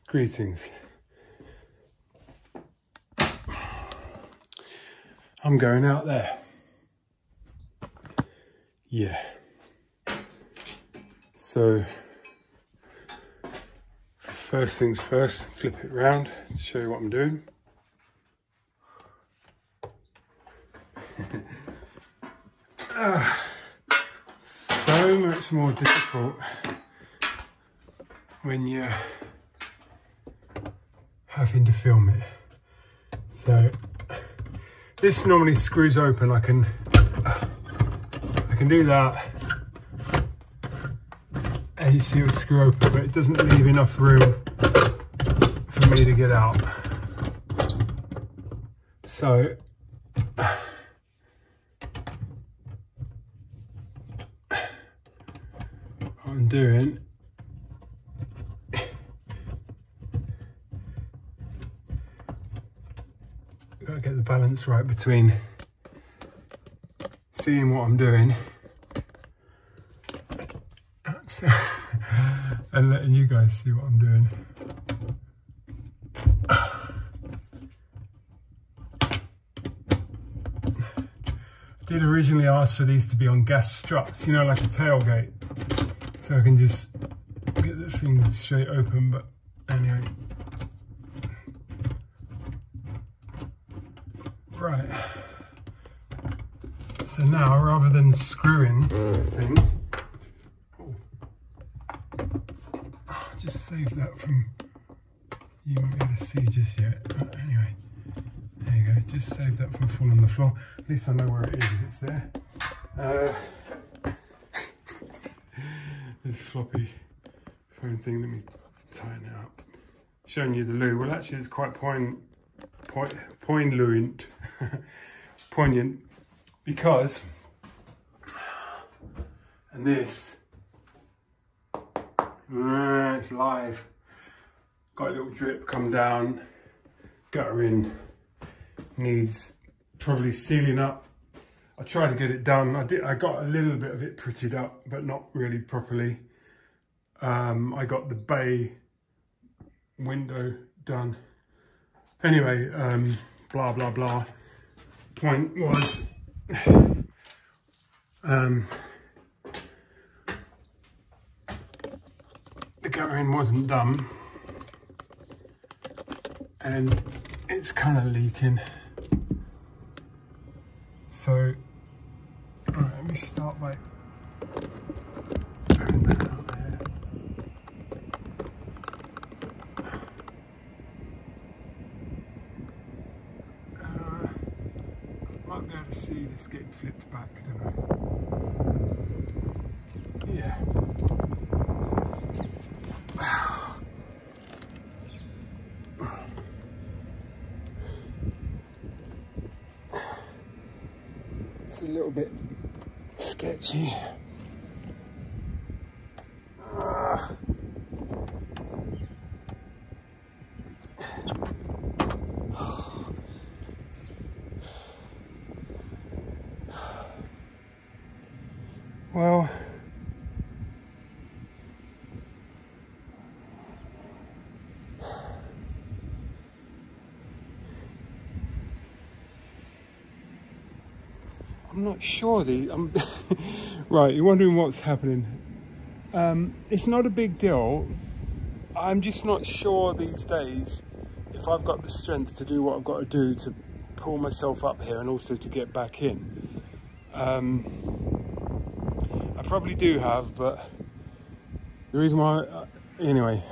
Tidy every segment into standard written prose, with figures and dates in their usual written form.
Greetings. I'm going out there. Yeah. So, first things first, flip it round to show you what I'm doing. So much more difficult when you're having to film it. So this normally screws open. I can do that, and you see it screw open, but it doesn't leave enough room for me to get out. So what I'm doing, gotta get the balance right between seeing what I'm doing and letting you guys see what I'm doing. I did originally ask for these to be on gas struts, you know, like a tailgate, so I can just get the thing straight open, but anyway. Right, so now rather than screwing the thing, I'll just save that from you won't be able to see just yet. But anyway, there you go, just save that from falling on the floor. At least I know where it is if it's there. This floppy phone thing, let me tighten it up. Showing you the loo. Well, actually it's quite poignant, because, and this, it's live. Got a little drip, come down, gutter in, needs probably sealing up. I tried to get it done. I got a little bit of it prettied up, but not really properly. I got the bay window done. Anyway, blah, blah, blah. Point was, the guttering wasn't done, and it's kind of leaking. So, all right, let me start by throwing that out there. Might be able to see this getting flipped back, don't I? Yeah. It's a little bit sketchy. Well, I'm not sure right, you're wondering what's happening. It's not a big deal. I'm just not sure these days if I've got the strength to do what I've got to do to pull myself up here and also to get back in. I probably do have, but the reason why, anyway,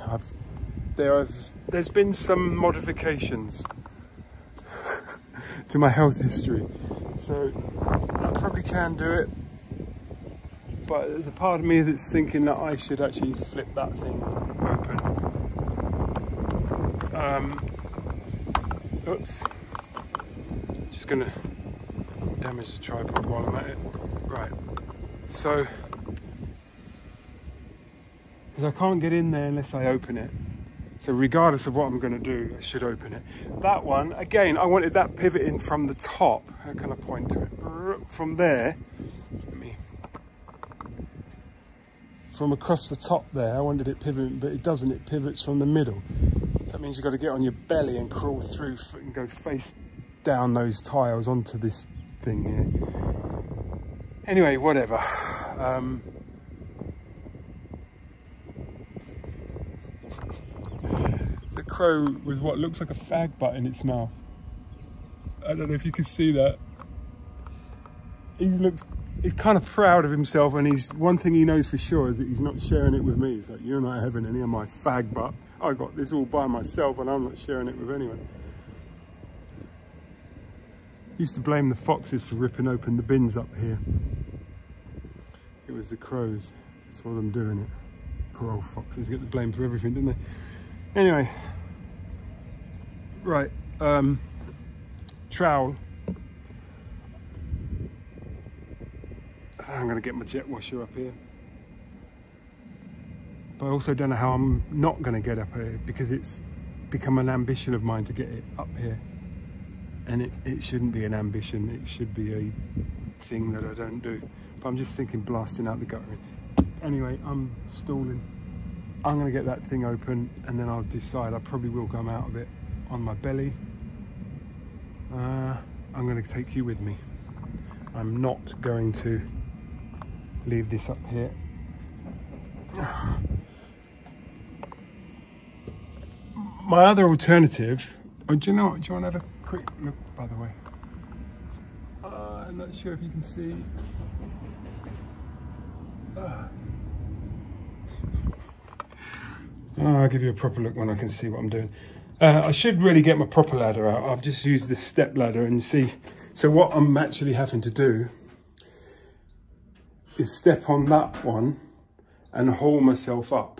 there's been some modifications to my health history, so I probably can do it, but there's a part of me that's thinking that I should actually flip that thing open. Oops, just gonna damage the tripod while I'm at it. Right, so, because I can't get in there unless I open it. So regardless of what I'm going to do, I should open it. That one, again, I wanted that pivot in from the top. How can I point to it? From there, from across the top there. I wanted it pivoting, but it doesn't. It pivots from the middle. So that means you've got to get on your belly and crawl through and go face down those tiles onto this thing here. Anyway, whatever. It's a crow with what looks like a fag butt in its mouth. I don't know if you can see that. He's kind of proud of himself, and one thing he knows for sure is that he's not sharing it with me. It's like, you're not having any of my fag butt. I got this all by myself and I'm not sharing it with anyone. Used to blame the foxes for ripping open the bins up here. It was the crows. Saw them doing it. Poor old foxes get the blame for everything, didn't they? Anyway. Right. Trowel. I'm going to get my jet washer up here. But I also don't know how I'm not going to get up here, because it's become an ambition of mine to get it up here. And it shouldn't be an ambition, it should be a thing that I don't do. But I'm just thinking blasting out the guttering. Anyway, I'm stalling. I'm going to get that thing open and then I'll decide. I probably will come out of it on my belly. I'm going to take you with me. I'm not going to leave this up here. My other alternative, oh, do you know what? Do you want to have a quick look, by the way? I'm not sure if you can see. I'll give you a proper look when I can see what I'm doing. I should really get my proper ladder out. I've just used this step ladder, and you see, so what I'm actually having to do is step on that one and haul myself up.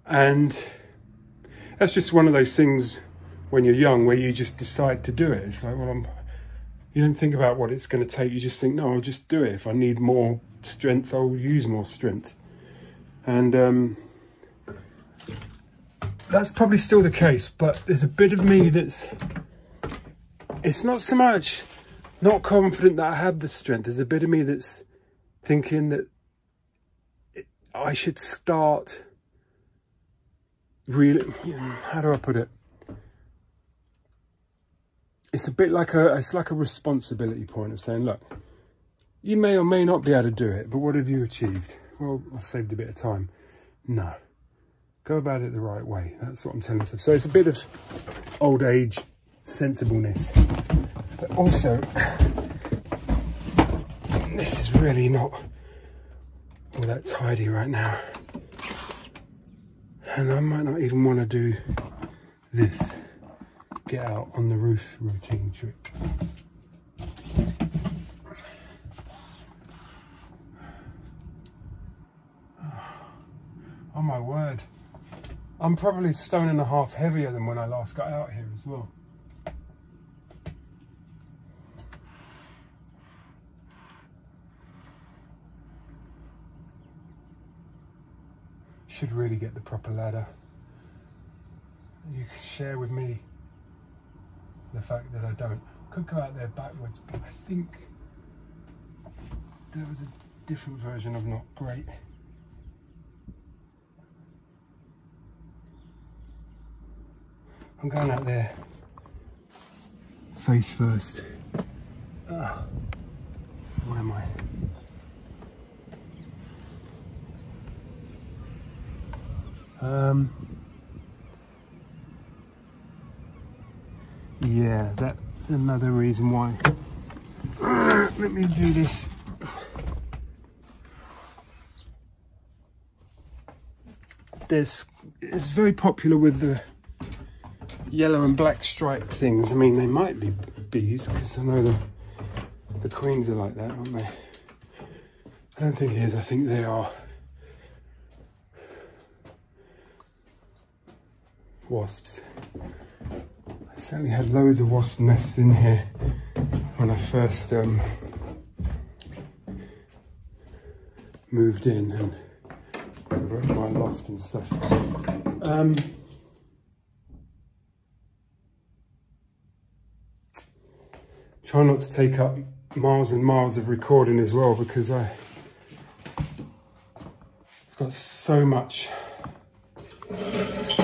And that's just one of those things when you're young where you just decide to do it. It's like, well, you don't think about what it's going to take. You just think, no, I'll just do it. If I need more strength, I'll use more strength. And that's probably still the case, but there's a bit of me that's, it's not so much not confident that I have the strength. There's a bit of me that's thinking that I should start really, how do I put it? It's a bit like it's like a responsibility point of saying, look, you may or may not be able to do it, but what have you achieved? Well, I've saved a bit of time. No, go about it the right way. That's what I'm telling myself. So it's a bit of old age sensibleness, but also this is really not all that tidy right now. And I might not even want to do this get out on the roof routine trick. Oh my word. I'm probably a stone and a half heavier than when I last got out here as well. Should really get the proper ladder. You can share with me the fact that I don't. Could go out there backwards, but I think there was a different version of not great. I'm going out there face first. Where am I? Yeah, that's another reason why. Let me do this. It's very popular with the yellow and black striped things. I mean, they might be bees, because I know the queens are like that, aren't they? I don't think it is. I think they are wasps. I certainly had loads of wasp nests in here when I first moved in and over at my loft and stuff. Try not to take up miles and miles of recording as well, because I've got so much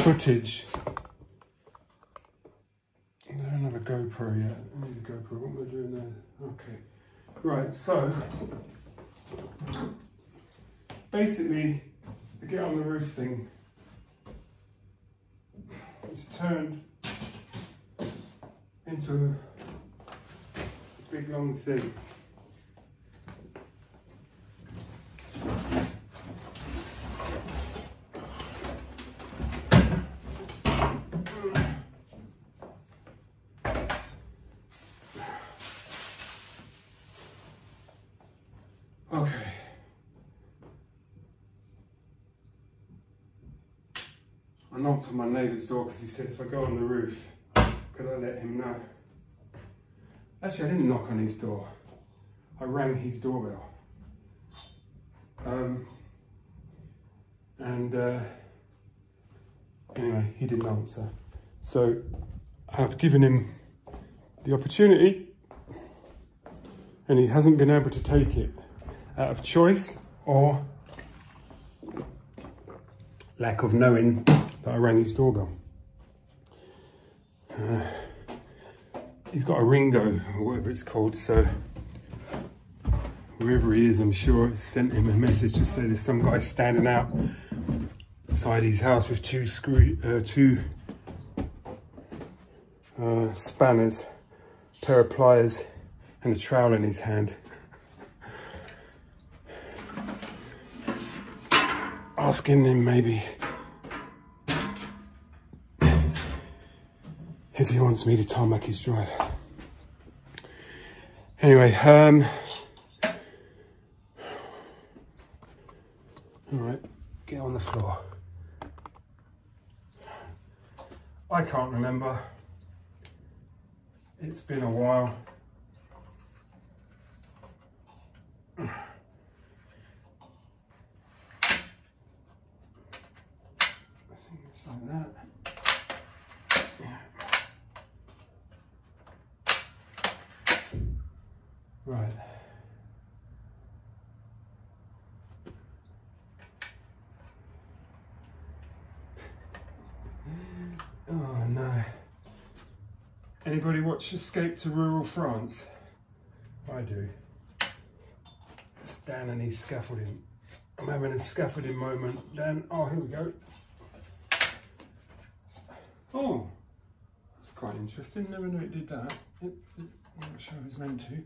footage. I don't have a GoPro yet. I need a GoPro. What am I doing there? Okay. Right, so basically the get on the roof thing is turned into a big long thing. Okay. I knocked on my neighbour's door because he said if I go on the roof, could I let him know? Actually, I didn't knock on his door. I rang his doorbell. Anyway, he didn't answer. So I've given him the opportunity and he hasn't been able to take it out of choice or lack of knowing that I rang his doorbell. He's got a Ringo or whatever it's called, so wherever he is, I'm sure it sent him a message to say there's some guy standing outside his house with two spanners, a pair of pliers and a trowel in his hand. Asking him maybe if he wants me to tarmac his drive. Anyway, all right, get on the floor. I can't remember. It's been a while. I think it's like that. Right. Oh no. Anybody watch Escape to Rural France? I do. It's Dan and his scaffolding. I'm having a scaffolding moment. Dan, oh, here we go. Oh, that's quite interesting. Never knew it did that. I'm not sure it was meant to.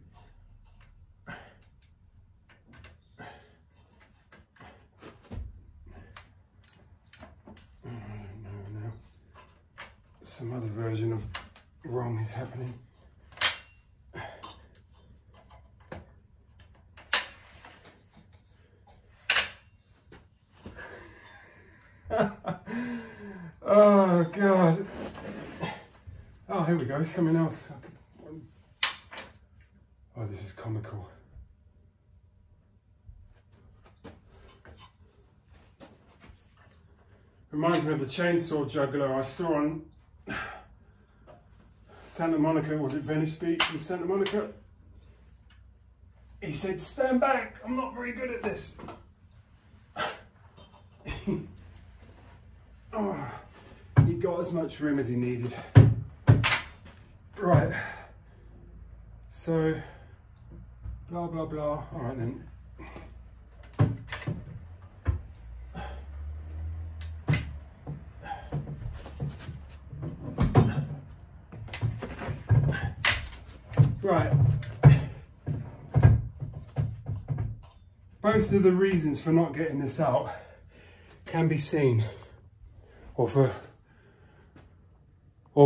Some other version of wrong is happening. Oh God. Oh, here we go, something else. Oh, this is comical. Reminds me of the chainsaw juggler I saw on Santa Monica. Was it Venice Beach in Santa Monica? He said, stand back, I'm not very good at this. Oh, he got as much room as he needed. Right, so blah blah blah. All right then. Right, both of the reasons for not getting this out can be seen, or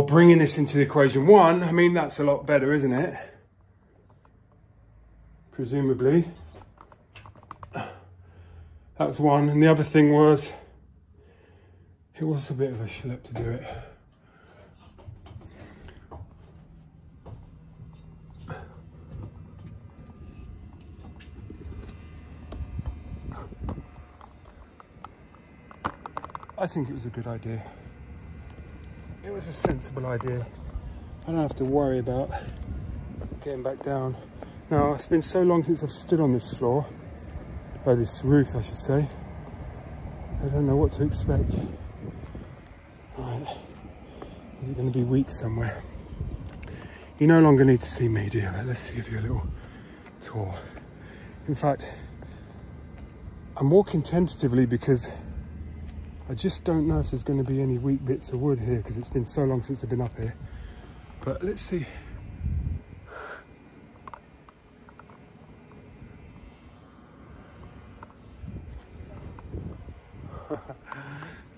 bringing this into the equation. One, I mean, that's a lot better, isn't it? Presumably. That's one, and the other thing was, it was a bit of a schlep to do it. I think it was a good idea. It was a sensible idea. I don't have to worry about getting back down. Now, it's been so long since I've stood on this floor, or this roof, I should say. I don't know what to expect. Right. Is it going to be weak somewhere? You no longer need to see me, do you? But let's give you a little tour. In fact, I'm walking tentatively because I just don't know if there's going to be any weak bits of wood here because it's been so long since I've been up here. But let's see.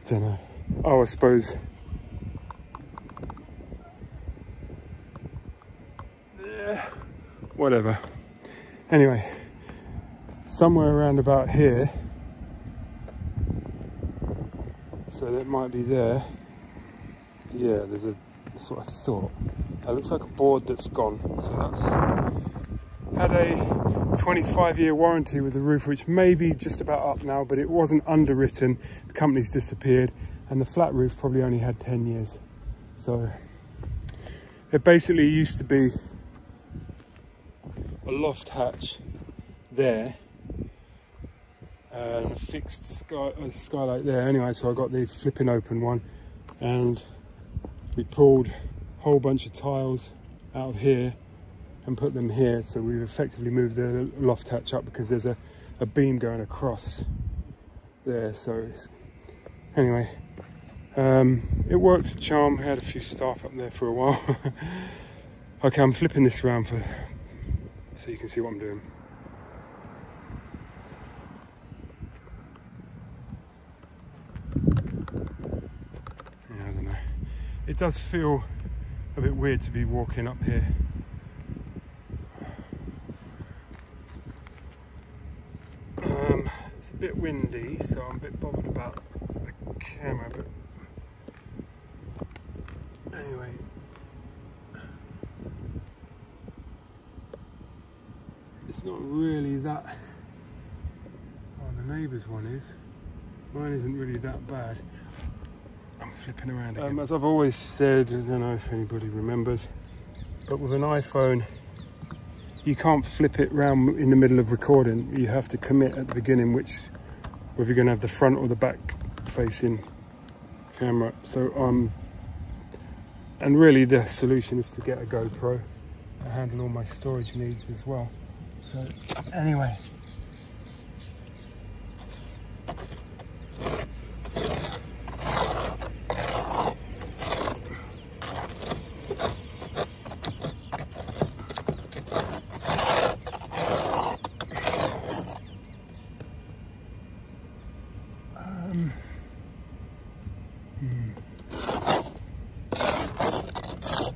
Don't know. Oh, I suppose. Yeah, whatever. Anyway, somewhere around about here. So that might be there. Yeah, there's that's what I thought. That looks like a board that's gone. So that's had a 25-year warranty with the roof, which may be just about up now, but it wasn't underwritten. The company's disappeared, and the flat roof probably only had 10 years. So it basically used to be a loft hatch there and a fixed skylight there. Anyway, so I got the flipping open one, and we pulled a whole bunch of tiles out of here and put them here. So we've effectively moved the loft hatch up because there's a beam going across there. So anyway, it worked a charm. I had a few staff up there for a while. Okay, I'm flipping this around so you can see what I'm doing. Yeah, I don't know. It does feel a bit weird to be walking up here. It's a bit windy, so I'm a bit bothered about the camera, but anyway. It's not really that. Oh, the neighbour's one is. Mine isn't really that bad. I'm flipping around again. As I've always said, I don't know if anybody remembers, but with an iPhone, you can't flip it round in the middle of recording. You have to commit at the beginning whether you're going to have the front or the back facing camera. So and really the solution is to get a GoPro to handle all my storage needs as well. So anyway,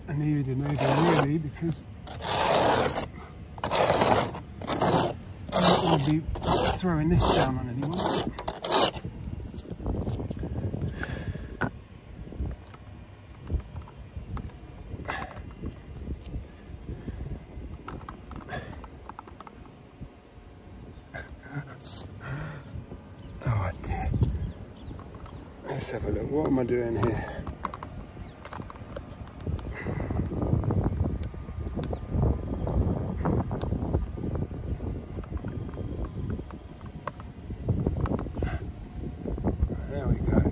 I needed a neighbour really because I'm not going to be throwing this down on anyone. Oh dear. Let's have a look. What am I doing here? There we go.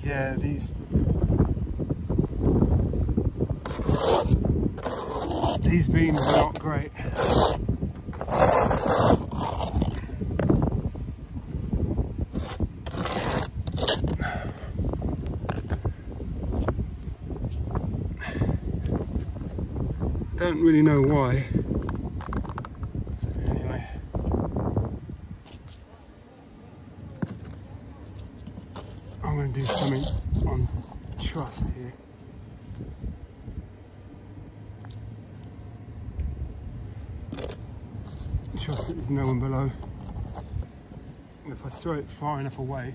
Yeah, these beams are not great. Don't really know why. Anyway. I'm going to do something on trust here. Trust that there's no one below. And if I throw it far enough away,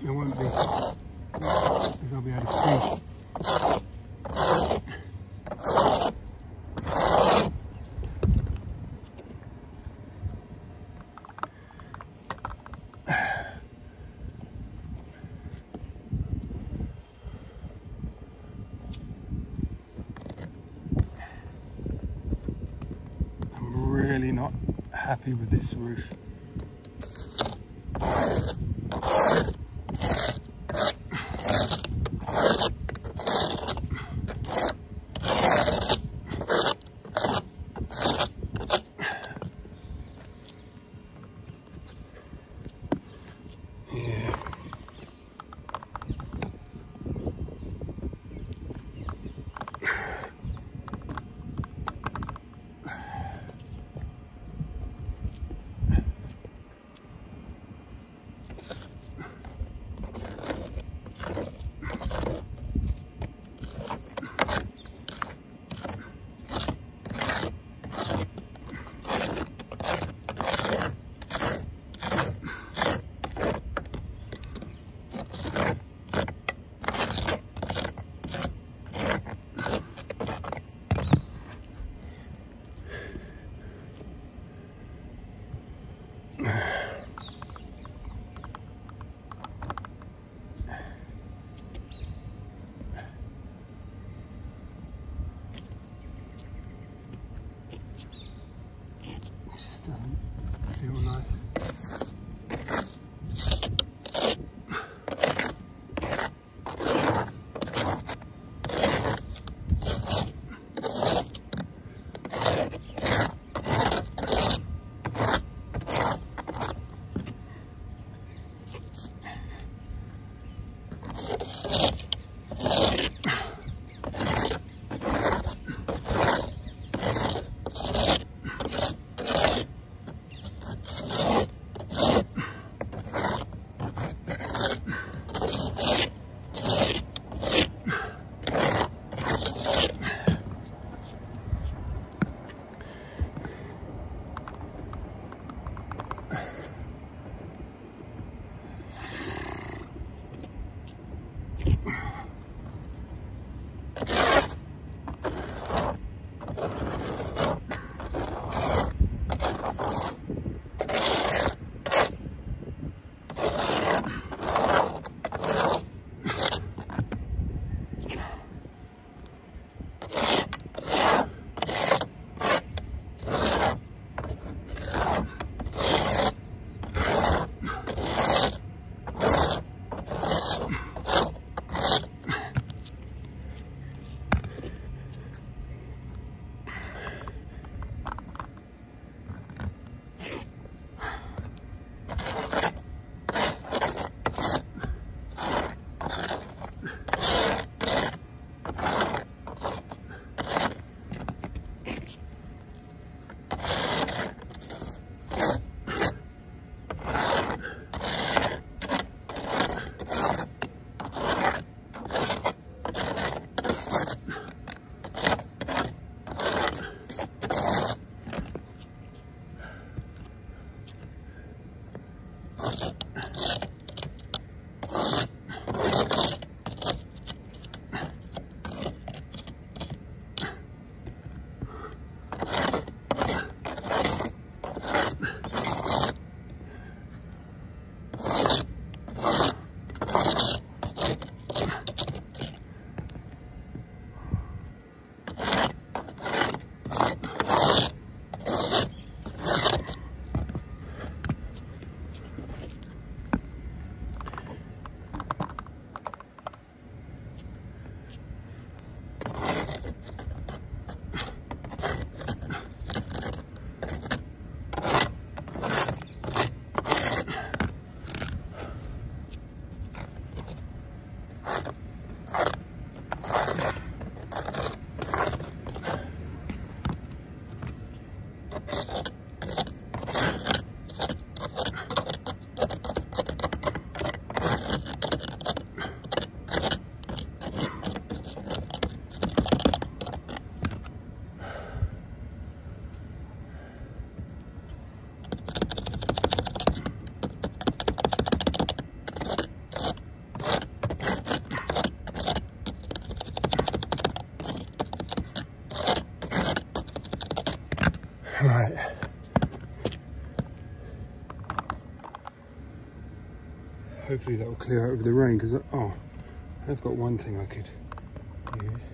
there won't be, because I'll be able to see. really not happy with this roof. Doesn't feel nice. Right. Hopefully that will clear out with the rain, because I've got one thing I could use.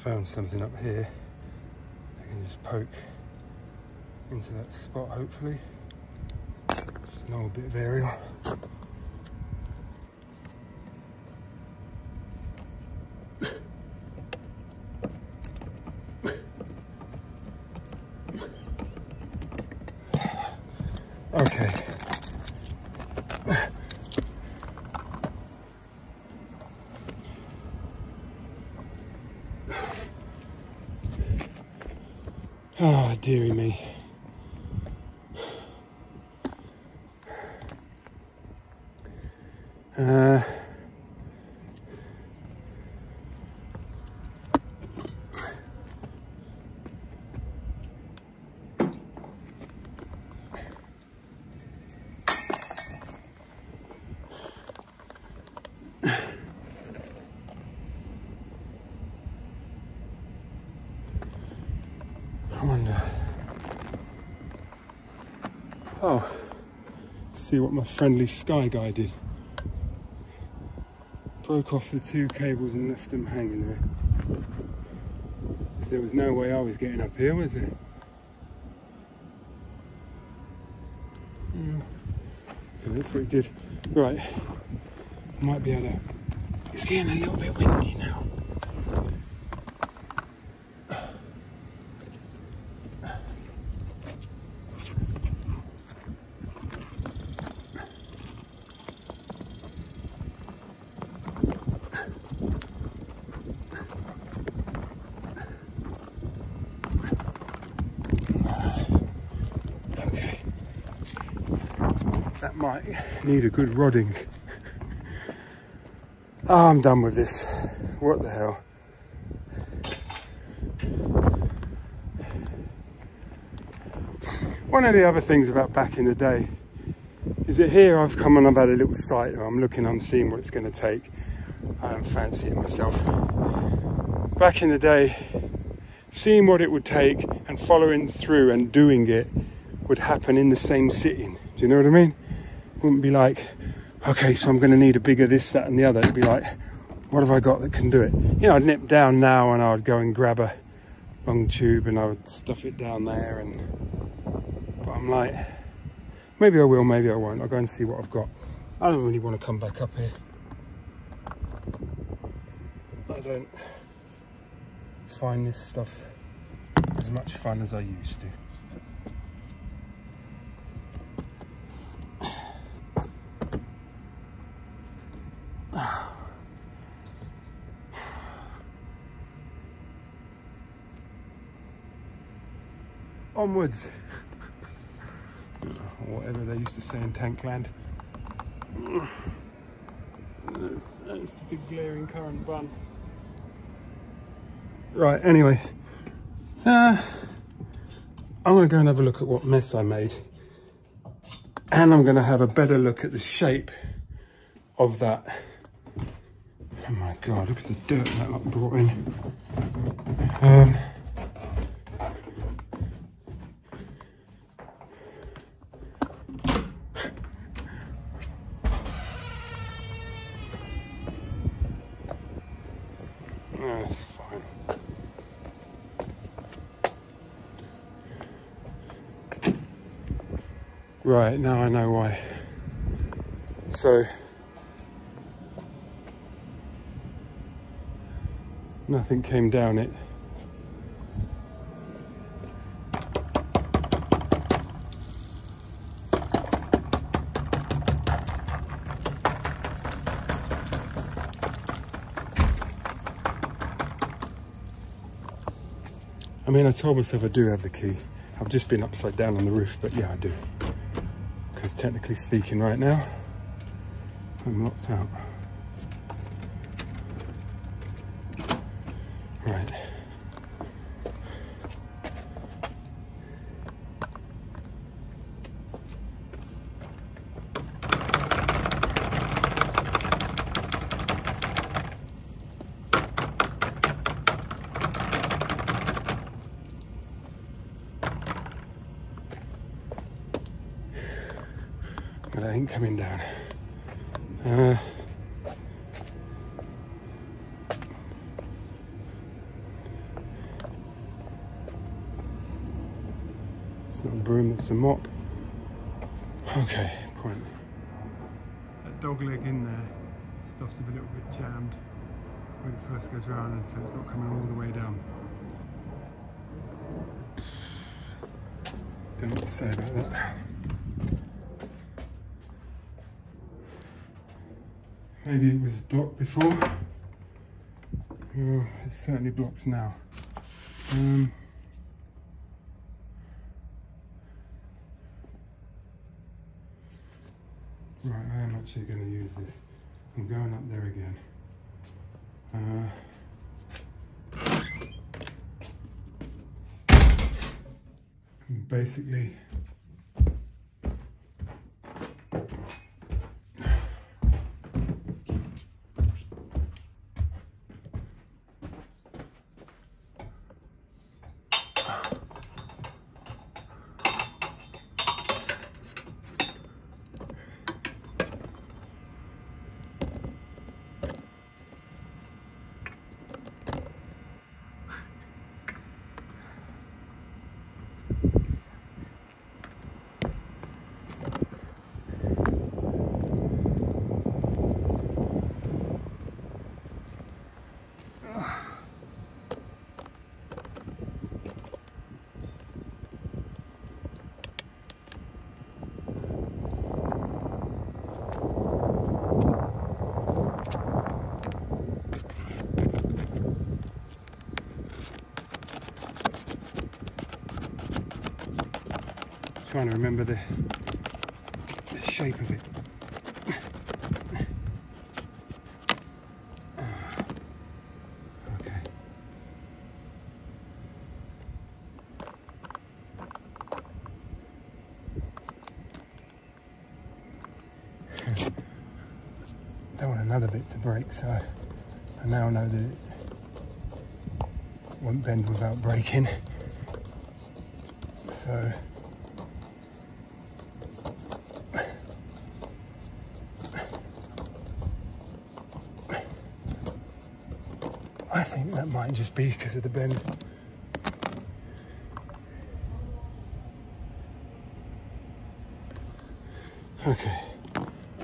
Found something up here. I can just poke into that spot, hopefully. Just an old bit of aerial. Okay. Oh, dearie me. I wonder. Oh, see what my friendly Sky guy did. Broke off the 2 cables and left them hanging there. There was no way I was getting up here, was there? Yeah, that's what he did. Right, might be able to. It's getting a little bit windy now. That might need a good rodding. Oh, I'm done with this. What the hell? One of the other things about back in the day is that here I've come and I've had a little site where I'm seeing what it's going to take. I don't fancy it myself. Back in the day, seeing what it would take and following through and doing it would happen in the same sitting. Do you know what I mean? Wouldn't be like, okay, so I'm going to need a bigger this, that and the other. It'd be like, what have I got that can do it? You know, I'd nip down now and I'd go and grab a long tube and I would stuff it down there. But I'm like, maybe I will, maybe I won't. I'll go and see what I've got. I don't really want to come back up here. I don't find this stuff as much fun as I used to. Onwards, or whatever they used to say in Tankland. That's the big glaring current bun. Right, anyway, I'm going to go and have a look at what mess I made, and I'm going to have a better look at the shape of that. Oh my god, look at the dirt that lot brought in. That's fine. Right, now I know why. So, nothing came down it. I mean, I told myself I do have the key. I've just been upside down on the roof, but yeah, I do. Because technically speaking right now, I'm locked out. Right. But I ain't coming down. It's not a broom, it's a mop. Okay, point. That dog leg in there, stuff's a little bit jammed when it first goes around, and so it's not coming all the way down. Don't know what to say about that. Maybe it was blocked before. Oh, it's certainly blocked now. Right, I am actually going to use this. I'm going up there again. Basically, trying to remember the shape of it. Okay. Don't want another bit to break, so I now know that it won't bend without breaking. So I think that might just be because of the bend. Okay.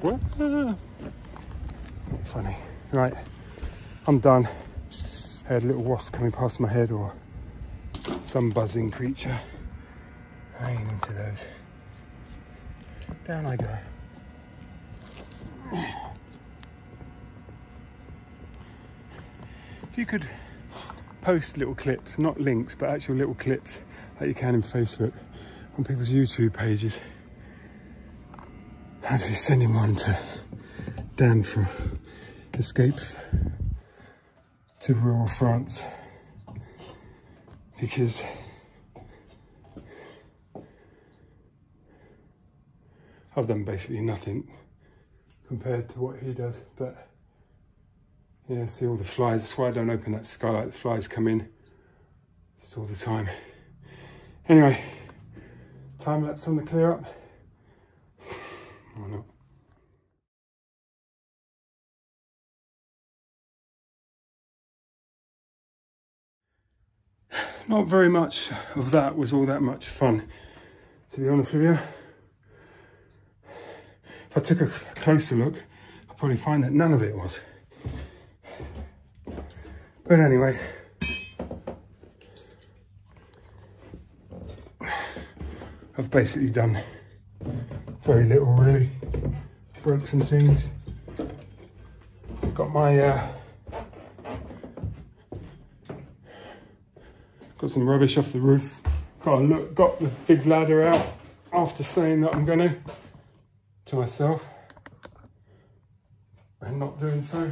Well, not funny. Right, I'm done. I had a little wasp coming past my head, or some buzzing creature. I ain't into those. Down I go. If you could post little clips, not links, but actual little clips like you can in Facebook on people's YouTube pages. I'm just sending one to Dan for Escape to rural France, because I've done basically nothing compared to what he does, but yeah, see all the flies. That's why I don't open that skylight. The flies come in just all the time. Anyway, time lapse on the clear up. Or not. Not very much of that was all that much fun, to be honest with you. If I took a closer look, I'd probably find that none of it was. But anyway, I've basically done very little really. Broke some things. Got my got some rubbish off the roof. Got the big ladder out after saying that I'm gonna to myself and not doing so.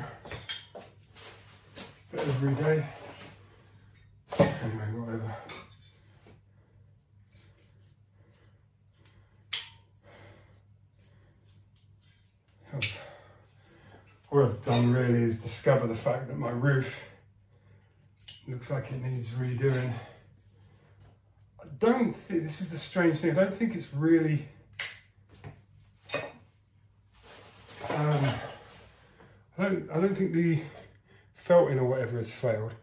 But every day. Anyway, whatever. What I've done really is discover the fact that my roof looks like it needs redoing. I don't think, this is the strange thing, I don't think it's really I don't think the felting or whatever has failed.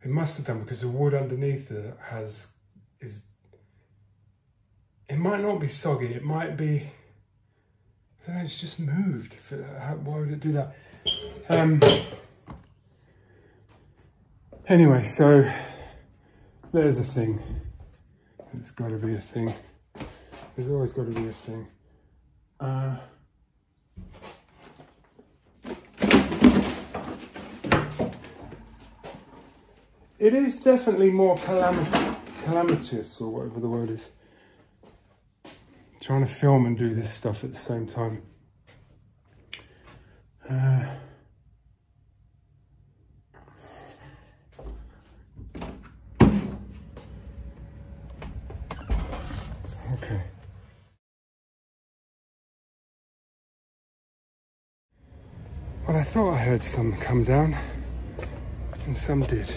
It must have done, because the wood underneath it is it might not be soggy, it might be, I don't know, it's just moved. Why would it do that? Anyway, so there's a thing. It's got to be a thing. There's always got to be a thing. It is definitely more calamitous, or whatever the word is. Trying to film and do this stuff at the same time. Okay. Well, I thought I heard some come down, and some did.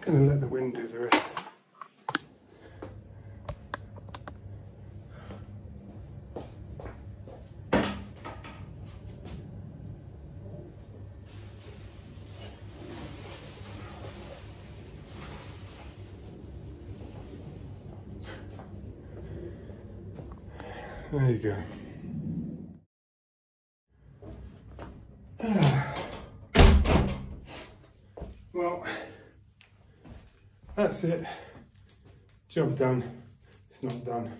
Gonna let the wind do the rest. There you go. Well, that's it. Job done. It's not done.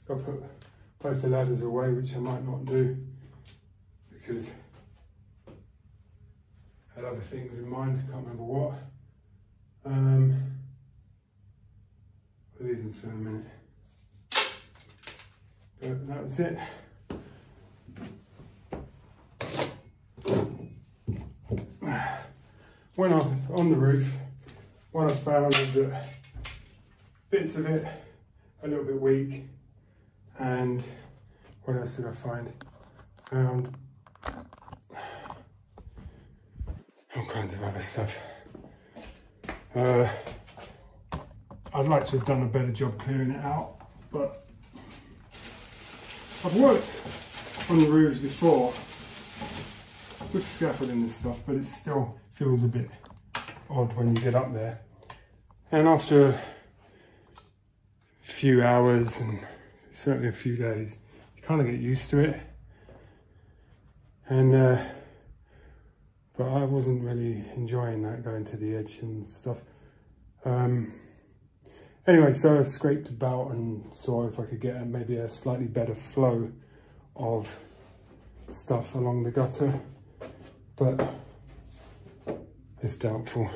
Got to put both the ladders away, which I might not do because I had other things in mind. Can't remember what. I'll leave them for a minute. But that was it. When I'm on the roof, what I found is that bits of it a little bit weak, and what else did I find? Found all kinds of other stuff. I'd like to have done a better job clearing it out, but I've worked on the roofs before with scaffolding and stuff, but it still feels a bit odd when you get up there. And after a few hours and certainly a few days, you kind of get used to it. And but I wasn't really enjoying that, going to the edge and stuff. Anyway, so I scraped about and saw if I could get maybe a slightly better flow of stuff along the gutter, but it's doubtful.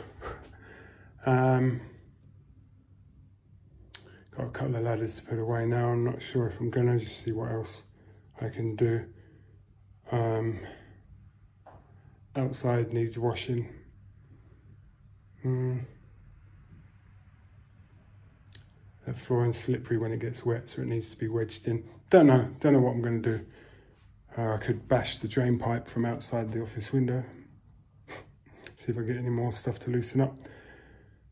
Got a couple of ladders to put away now. I'm not sure if I'm gonna, just see what else I can do. Outside needs washing. That flooring's slippery when it gets wet, so it needs to be wedged in. Don't know what I'm going to do. I could bash the drain pipe from outside the office window. See if I get any more stuff to loosen up.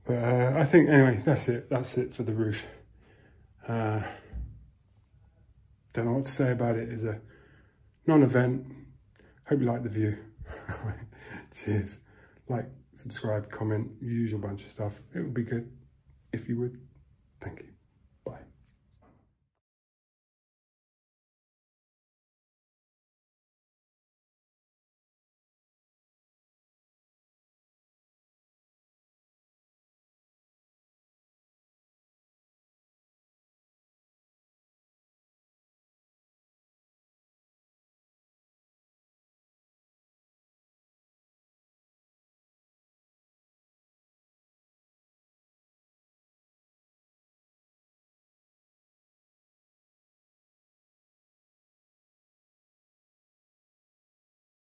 But I think, anyway, that's it for the roof. Don't know what to say about it. It's a non-event. Hope you like the view. Cheers. Like, subscribe, comment, usual bunch of stuff. It would be good if you would. Thank you.